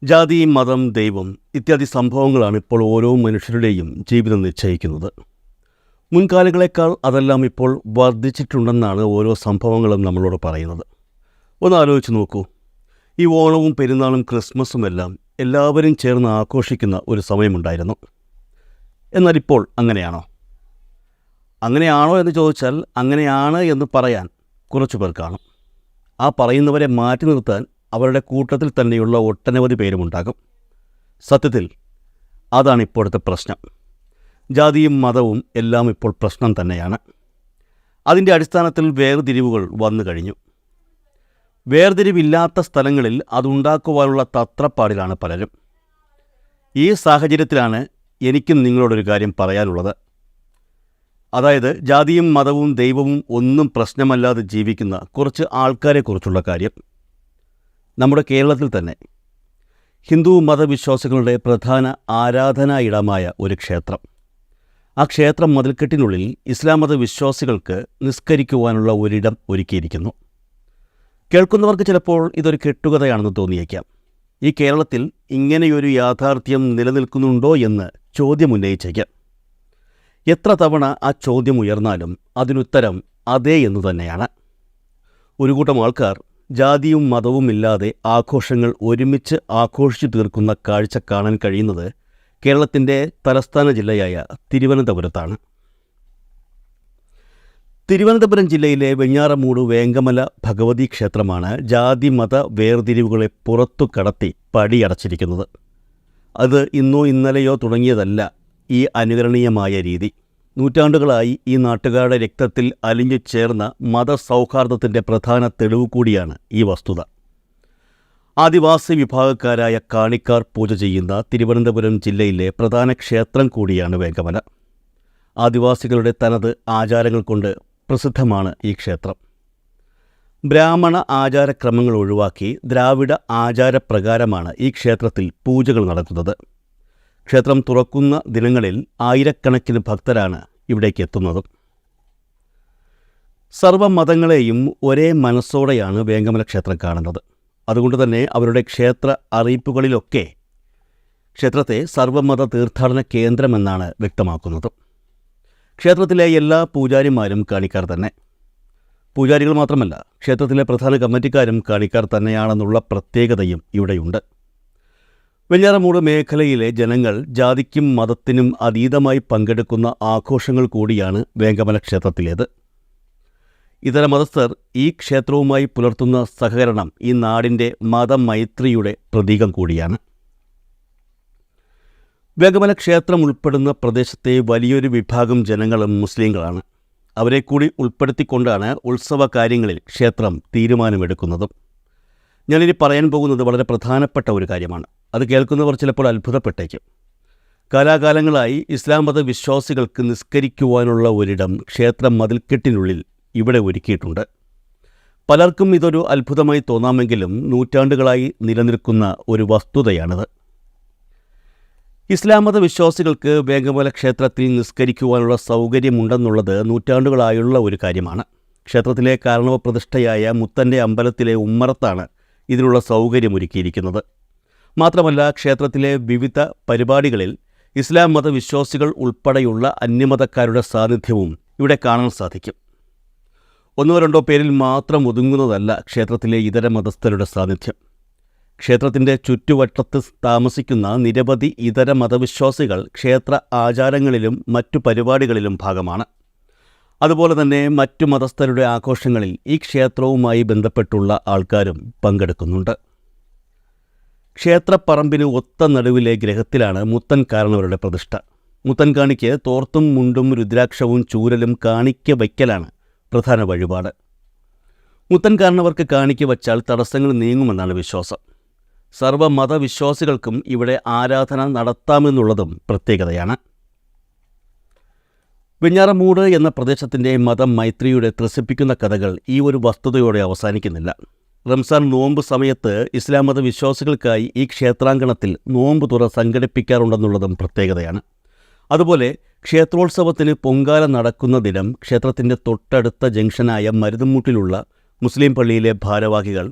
ജാതി, മതം, ദൈവം ഇത്യാദി സംഭവങ്ങളാണ് ഇപ്പോൾ ഓരോ മനുഷ്യരുടെയും ജീവിതം നിശ്ചയിക്കുന്നത്. മുൻകാലങ്ങളെക്കാൾ അതെല്ലാം ഇപ്പോൾ വർദ്ധിച്ചിട്ടുണ്ടെന്നാണ് ഓരോ സംഭവങ്ങളും നമ്മളോട് പറയുന്നത്. ഒന്ന് ആലോചിച്ച് നോക്കൂ. ഈ ഓണവും പെരുന്നാളും ക്രിസ്മസും എല്ലാം എല്ലാവരും ചേർന്ന് ആഘോഷിക്കുന്ന ഒരു സമയമുണ്ടായിരുന്നു. എന്നാൽ ഇപ്പോൾ അങ്ങനെയാണോ? അങ്ങനെയാണോ എന്ന് ചോദിച്ചാൽ അങ്ങനെയാണ് എന്ന് പറയാൻ കുറച്ചു പേർ കാണും. ആ പറയുന്നവരെ മാറ്റി നിർത്താൻ അവരുടെ കൂട്ടത്തിൽ തന്നെയുള്ള ഒട്ടനവധി പേരുമുണ്ടാകും. സത്യത്തിൽ അതാണ് ഇപ്പോഴത്തെ പ്രശ്നം. ജാതിയും മതവും എല്ലാം ഇപ്പോൾ പ്രശ്നം തന്നെയാണ്. അതിൻ്റെ അടിസ്ഥാനത്തിൽ വേർതിരിവുകൾ വന്നു കഴിഞ്ഞു. വേർതിരിവില്ലാത്ത സ്ഥലങ്ങളിൽ അതുണ്ടാക്കുവാനുള്ള തത്രപ്പാടിലാണ് പലരും. ഈ സാഹചര്യത്തിലാണ് എനിക്കും നിങ്ങളോടൊരു കാര്യം പറയാനുള്ളത്. അതായത് ജാതിയും മതവും ദൈവവും ഒന്നും പ്രശ്നമല്ലാതെ ജീവിക്കുന്ന കുറച്ച് ആൾക്കാരെക്കുറിച്ചുള്ള കാര്യം. നമ്മുടെ കേരളത്തിൽ തന്നെ ഹിന്ദു മതവിശ്വാസികളുടെ പ്രധാന ആരാധനാ ഇടമായ ഒരു ക്ഷേത്രം. ആ ക്ഷേത്രം മതിൽക്കെട്ടിനുള്ളിൽ ഇസ്ലാം മതവിശ്വാസികൾക്ക് നിസ്കരിക്കുവാനുള്ള ഒരിടം ഒരുക്കിയിരിക്കുന്നു. കേൾക്കുന്നവർക്ക് ചിലപ്പോൾ ഇതൊരു കെട്ടുകഥയാണെന്ന് തോന്നിയേക്കാം. ഈ കേരളത്തിൽ ഇങ്ങനെയൊരു യാഥാർത്ഥ്യം നിലനിൽക്കുന്നുണ്ടോ എന്ന് ചോദ്യമുന്നയിച്ചേക്കാം. എത്ര തവണ ആ ചോദ്യം ഉയർന്നാലും അതിനുത്തരം അതേ എന്ന് തന്നെയാണ്. ഒരു കൂട്ടം ആൾക്കാർ ജാതിയും മതവും ഇല്ലാതെ ആഘോഷങ്ങൾ ഒരുമിച്ച് ആഘോഷിച്ചു തീർക്കുന്ന കാഴ്ച കാണാൻ കഴിയുന്നത് കേരളത്തിൻ്റെ തലസ്ഥാന ജില്ലയായ തിരുവനന്തപുരത്താണ്. തിരുവനന്തപുരം ജില്ലയിലെ വെഞ്ഞാറമൂട് വേങ്കമല ഭഗവതി ക്ഷേത്രമാണ് ജാതി മത വേർതിരിവുകളെ പുറത്തു കടത്തി പടിയടച്ചിരിക്കുന്നത്. അത് ഇന്നോ ഇന്നലെയോ തുടങ്ങിയതല്ല ഈ അനുകരണീയമായ രീതി. നൂറ്റാണ്ടുകളായി ഈ നാട്ടുകാരുടെ രക്തത്തിൽ അലിഞ്ഞു ചേർന്ന മതസൗഹാർദ്ദത്തിൻ്റെ പ്രധാന തെളിവ് കൂടിയാണ് ഈ വസ്തുത. ആദിവാസി വിഭാഗക്കാരായ കാണിക്കാർ പൂജ ചെയ്യുന്ന തിരുവനന്തപുരം ജില്ലയിലെ പ്രധാന ക്ഷേത്രം കൂടിയാണ് വേങ്കമല. ആദിവാസികളുടെ തനത് ആചാരങ്ങൾ കൊണ്ട് പ്രസിദ്ധമാണ് ഈ ക്ഷേത്രം. ബ്രാഹ്മണ ആചാരക്രമങ്ങൾ ഒഴിവാക്കി ദ്രാവിഡ ആചാരപ്രകാരമാണ് ഈ ക്ഷേത്രത്തിൽ പൂജകൾ നടക്കുന്നത്. ക്ഷേത്രം തുറക്കുന്ന ദിനങ്ങളിൽ ആയിരക്കണക്കിന് ഭക്തരാണ് ഇവിടേക്ക് എത്തുന്നതും. സർവ്വമതങ്ങളെയും ഒരേ മനസ്സോടെയാണ് വേങ്കമല ക്ഷേത്രം കാണുന്നത്. അതുകൊണ്ട് തന്നെ അവരുടെ ക്ഷേത്ര അറിയിപ്പുകളിലൊക്കെ ക്ഷേത്രത്തെ സർവ്വമത തീർത്ഥാടന കേന്ദ്രമെന്നാണ് വ്യക്തമാക്കുന്നത്. ക്ഷേത്രത്തിലെ എല്ലാ പൂജാരിമാരും കാണിക്കാർ തന്നെ. പൂജാരികൾ മാത്രമല്ല, ക്ഷേത്രത്തിലെ പ്രധാന കമ്മിറ്റിക്കാരും കാണിക്കാർ തന്നെയാണെന്നുള്ള പ്രത്യേകതയും ഇവിടെയുണ്ട്. വെഞ്ഞാറമൂട് മേഖലയിലെ ജനങ്ങൾ ജാതിക്കും മതത്തിനും അതീതമായി പങ്കെടുക്കുന്ന ആഘോഷങ്ങൾ കൂടിയാണ് വേങ്കമല ക്ഷേത്രത്തിലേത്. ഇതര മതസ്ഥർ ഈ ക്ഷേത്രവുമായി പുലർത്തുന്ന സഹകരണം ഈ നാടിൻ്റെ മതമൈത്രിയുടെ പ്രതീകം കൂടിയാണ്. വേങ്കമല ക്ഷേത്രം ഉൾപ്പെടുന്ന പ്രദേശത്തെ വലിയൊരു വിഭാഗം ജനങ്ങളും മുസ്ലിങ്ങളാണ്. അവരെ കൂടി ഉൾപ്പെടുത്തിക്കൊണ്ടാണ് ഉത്സവ കാര്യങ്ങളിൽ ക്ഷേത്രം തീരുമാനമെടുക്കുന്നതും. ഞാനിനി പറയാൻ പോകുന്നത് വളരെ പ്രധാനപ്പെട്ട ഒരു കാര്യമാണ്. അത് കേൾക്കുന്നവർ ചിലപ്പോൾ അത്ഭുതപ്പെട്ടേക്കും. കാലാകാലങ്ങളായി ഇസ്ലാം മത വിശ്വാസികൾക്ക് നിസ്കരിക്കുവാനുള്ള ഒരിടം ക്ഷേത്രം മതിൽക്കെട്ടിനുള്ളിൽ ഇവിടെ ഒരുക്കിയിട്ടുണ്ട്. പലർക്കും ഇതൊരു അത്ഭുതമായി തോന്നാമെങ്കിലും നൂറ്റാണ്ടുകളായി നിലനിൽക്കുന്ന ഒരു വസ്തുതയാണിത്. ഇസ്ലാം മത വിശ്വാസികൾക്ക് വേങ്കമല ക്ഷേത്രത്തിൽ നിസ്കരിക്കുവാനുള്ള സൗകര്യമുണ്ടെന്നുള്ളത് നൂറ്റാണ്ടുകളായുള്ള ഒരു കാര്യമാണ്. ക്ഷേത്രത്തിലെ കാരണവപ്രതിഷ്ഠയായ മുത്തൻ്റെ അമ്പലത്തിലെ ഉമ്മറത്താണ് ഇതിനുള്ള സൗകര്യമൊരുക്കിയിരിക്കുന്നത്. മാത്രമല്ല, ക്ഷേത്രത്തിലെ വിവിധ പരിപാടികളിൽ ഇസ്ലാം മതവിശ്വാസികൾ ഉൾപ്പെടെയുള്ള അന്യമതക്കാരുടെ സാന്നിധ്യവും ഇവിടെ കാണാൻ സാധിക്കും. ഒന്നോ രണ്ടോ പേരിൽ മാത്രം ഒതുങ്ങുന്നതല്ല ക്ഷേത്രത്തിലെ ഇതര മതസ്ഥരുടെ സാന്നിധ്യം. ക്ഷേത്രത്തിൻ്റെ ചുറ്റുവട്ടത്ത് താമസിക്കുന്ന നിരവധി ഇതര മതവിശ്വാസികൾ ക്ഷേത്ര ആചാരങ്ങളിലും മറ്റു പരിപാടികളിലും ഭാഗമാണ്. അതുപോലെ തന്നെ മറ്റു മതസ്ഥരുടെ ആഘോഷങ്ങളിൽ ഈ ക്ഷേത്രവുമായി ബന്ധപ്പെട്ടുള്ള ആൾക്കാരും പങ്കെടുക്കുന്നുണ്ട്. ക്ഷേത്രപ്പറമ്പിന് ഒത്ത നടുവിലെ ഗ്രഹത്തിലാണ് മുത്തൻ കാരണവരുടെ പ്രതിഷ്ഠ. മുത്തൻ കാണിക്ക് തോർത്തും മുണ്ടും രുദ്രാക്ഷവും ചൂരലും കാണിക്ക വയ്ക്കലാണ് പ്രധാന വഴിപാട്. മുത്തൻ കാരണവർക്ക് കാണിക്ക വച്ചാൽ തടസ്സങ്ങൾ നീങ്ങുമെന്നാണ് വിശ്വാസം. സർവ്വമതവിശ്വാസികൾക്കും ഇവിടെ ആരാധന നടത്താമെന്നുള്ളതും പ്രത്യേകതയാണ്. വെഞ്ഞാറമൂട് എന്ന പ്രദേശത്തിൻ്റെ മതമൈത്രിയുടെ ത്രസിപ്പിക്കുന്ന കഥകൾ ഈ ഒരു വസ്തുതയോടെ അവസാനിക്കുന്നില്ല. റംസാൻ നോമ്പ് സമയത്ത് ഇസ്ലാം മത വിശ്വാസികൾക്കായി ഈ ക്ഷേത്രാങ്കണത്തിൽ നോമ്പ് തുറ സംഘടിപ്പിക്കാറുണ്ടെന്നുള്ളതും പ്രത്യേകതയാണ്. അതുപോലെ ക്ഷേത്രോത്സവത്തിന് പൊങ്കാല നടക്കുന്ന ദിനം ക്ഷേത്രത്തിൻ്റെ തൊട്ടടുത്ത ജംഗ്ഷനായ മരുതമ്മൂട്ടിലുള്ള മുസ്ലിം പള്ളിയിലെ ഭാരവാഹികൾ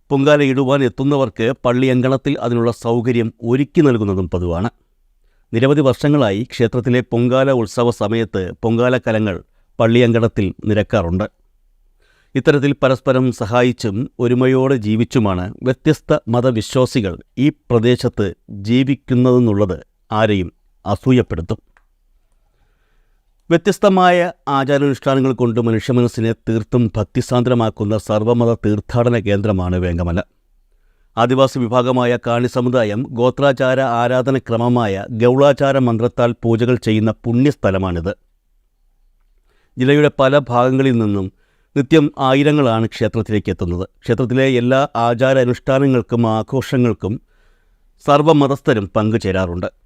പൊങ്കാലയിടുവാൻ എത്തുന്നവർക്ക് പള്ളിയങ്കണത്തിൽ അതിനുള്ള സൗകര്യം ഒരുക്കി നൽകുന്നതും പതിവാണ്. നിരവധി വർഷങ്ങളായി ക്ഷേത്രത്തിലെ പൊങ്കാല ഉത്സവ സമയത്ത് പൊങ്കാല കലങ്ങൾ പള്ളിയങ്കണത്തിൽ നിരക്കാറുണ്ട്. ഇത്തരത്തിൽ പരസ്പരം സഹായിച്ചും ഒരുമയോടെ ജീവിച്ചുമാണ് വ്യത്യസ്ത മതവിശ്വാസികൾ ഈ പ്രദേശത്ത് ജീവിക്കുന്നതെന്നുള്ളത് ആരെയും അസൂയപ്പെടുത്തും. വ്യത്യസ്തമായ ആചാരാനുഷ്ഠാനങ്ങൾ കൊണ്ട് മനുഷ്യമനസ്സിനെ തീർത്തും ഭക്തിസാന്ദ്രമാക്കുന്ന സർവ്വമത തീർത്ഥാടന കേന്ദ്രമാണ് വേങ്കമല. ആദിവാസി വിഭാഗമായ കാണി സമുദായം ഗോത്രാചാര ആരാധനക്രമമായ ഗൗളാചാര മന്ത്രത്താൽ പൂജകൾ ചെയ്യുന്ന പുണ്യസ്ഥലമാണിത്. ജില്ലയുടെ പല ഭാഗങ്ങളിൽ നിന്നും നിത്യം ആയിരങ്ങളാണ് ക്ഷേത്രത്തിലേക്ക് എത്തുന്നത്. ക്ഷേത്രത്തിലെ എല്ലാ ആചാരാനുഷ്ഠാനങ്ങൾക്കും ആഘോഷങ്ങൾക്കും സർവ്വമതസ്ഥരും പങ്കുചേരാറുണ്ട്.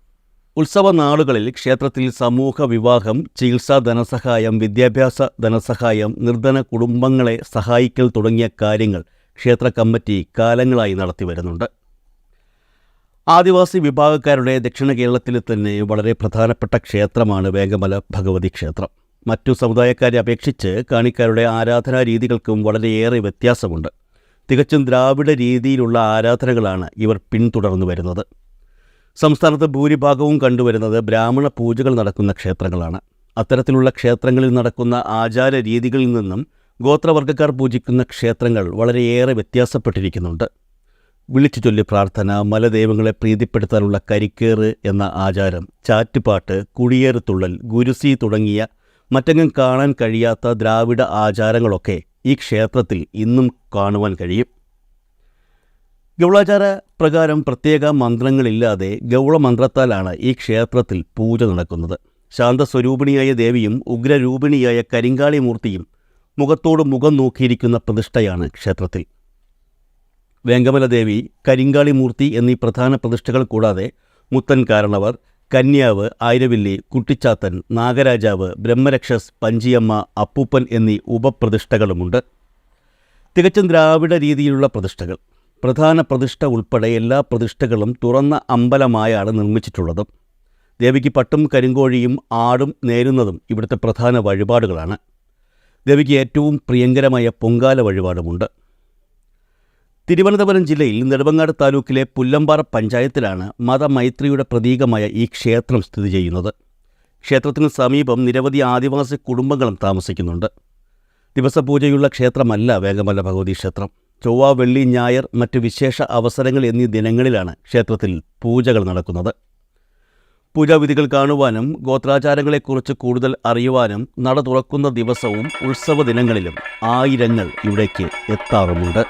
ഉത്സവ നാളുകളിൽ ക്ഷേത്രത്തിൽ സമൂഹ വിവാഹം, ചികിത്സാ ധനസഹായം, വിദ്യാഭ്യാസ ധനസഹായം, നിർധന കുടുംബങ്ങളെ സഹായിക്കൽ തുടങ്ങിയ കാര്യങ്ങൾ ക്ഷേത്ര കമ്മിറ്റി കാലങ്ങളായി നടത്തിവരുന്നുണ്ട്. ആദിവാസി വിഭാഗക്കാരുടെ ദക്ഷിണ കേരളത്തിലെ തന്നെ വളരെ പ്രധാനപ്പെട്ട ക്ഷേത്രമാണ് വേങ്കമല ഭഗവതി ക്ഷേത്രം. മറ്റു സമുദായക്കാരെ അപേക്ഷിച്ച് കാണിക്കാരുടെ ആരാധനാ രീതികൾക്കും വളരെയേറെ വ്യത്യാസമുണ്ട്. തികച്ചും ദ്രാവിഡ രീതിയിലുള്ള ആരാധനകളാണ് ഇവർ പിന്തുടർന്നു വരുന്നത്. സംസ്ഥാനത്ത് ഭൂരിഭാഗവും കണ്ടുവരുന്നത് ബ്രാഹ്മണ പൂജകൾ നടക്കുന്ന ക്ഷേത്രങ്ങളാണ്. അത്തരത്തിലുള്ള ക്ഷേത്രങ്ങളിൽ നടക്കുന്ന ആചാര രീതികളിൽ നിന്നും ഗോത്രവർഗ്ഗക്കാർ പൂജിക്കുന്ന ക്ഷേത്രങ്ങൾ വളരെയേറെ വ്യത്യാസപ്പെട്ടിരിക്കുന്നുണ്ട്. വിളിച്ചു ചൊല്ലി പ്രാർത്ഥന, മലദൈവങ്ങളെ പ്രീതിപ്പെടുത്താനുള്ള കരിക്കേറ് എന്ന ആചാരം, ചാറ്റുപാട്ട്, കുടിയേറുതുള്ളൽ, ഗുരുസി തുടങ്ങിയ മറ്റെങ്ങും കാണാൻ കഴിയാത്ത ദ്രാവിഡ ആചാരങ്ങളൊക്കെ ഈ ക്ഷേത്രത്തിൽ ഇന്നും കാണുവാൻ കഴിയും. ഗൗളാചാര പ്രകാരം പ്രത്യേക മന്ത്രങ്ങളില്ലാതെ ഗൗളമന്ത്രത്താലാണ് ഈ ക്ഷേത്രത്തിൽ പൂജ നടക്കുന്നത്. ശാന്തസ്വരൂപിണിയായ ദേവിയും ഉഗ്രരൂപിണിയായ കരിങ്കാളി മൂർത്തിയും മുഖത്തോട് മുഖം നോക്കിയിരിക്കുന്ന പ്രതിഷ്ഠയാണ് ക്ഷേത്രത്തിൽ. വേങ്കമല ദേവി, കരിങ്കാളി മൂർത്തി എന്നീ പ്രധാന പ്രതിഷ്ഠകൾ കൂടാതെ മുത്തൻ കാരണവർ, കന്യാവ്, ആയിരവില്ലി, കുട്ടിച്ചാത്തൻ, നാഗരാജാവ്, ബ്രഹ്മരക്ഷസ്, പഞ്ചിയമ്മ, അപ്പൂപ്പൻ എന്നീ ഉപപ്രതിഷ്ഠകളുമുണ്ട്. തികച്ചും ദ്രാവിഡ രീതിയിലുള്ള പ്രതിഷ്ഠകൾ. പ്രധാന പ്രതിഷ്ഠ ഉൾപ്പെടെ എല്ലാ പ്രതിഷ്ഠകളും തുറന്ന അമ്പലമായാണ് നിർമ്മിച്ചിട്ടുള്ളത്. ദേവിക്ക് പട്ടും കരിങ്കോഴിയും ആടും നേരുന്നതും ഇവിടുത്തെ പ്രധാന വഴിപാടുകളാണ്. ദേവിക്ക് ഏറ്റവും പ്രിയങ്കരമായ പൊങ്കാല വഴിപാടുമുണ്ട്. തിരുവനന്തപുരം ജില്ലയിൽ നെടുമങ്ങാട് താലൂക്കിലെ പുല്ലമ്പാറ പഞ്ചായത്തിലാണ് മതമൈത്രിയുടെ പ്രതീകമായ ഈ ക്ഷേത്രം സ്ഥിതി ചെയ്യുന്നത്. ക്ഷേത്രത്തിന് സമീപം നിരവധി ആദിവാസി കുടുംബങ്ങളും താമസിക്കുന്നുണ്ട്. ദിവസപൂജയുള്ള ക്ഷേത്രമല്ല വേങ്കമല ഭഗവതി ക്ഷേത്രം. ചൊവ്വ, വെള്ളി, ഞായർ, മറ്റ് വിശേഷ അവസരങ്ങൾ എന്നീ ദിനങ്ങളിലാണ് ക്ഷേത്രത്തിൽ പൂജകൾ നടക്കുന്നത്. പൂജാവിധികൾ കാണുവാനും ഗോത്രാചാരങ്ങളെക്കുറിച്ച് കൂടുതൽ അറിയുവാനും നട തുറക്കുന്ന ദിവസവും ഉത്സവ ദിനങ്ങളിലും ആയിരങ്ങൾ ഇവിടേക്ക് എത്താറുമുണ്ട്.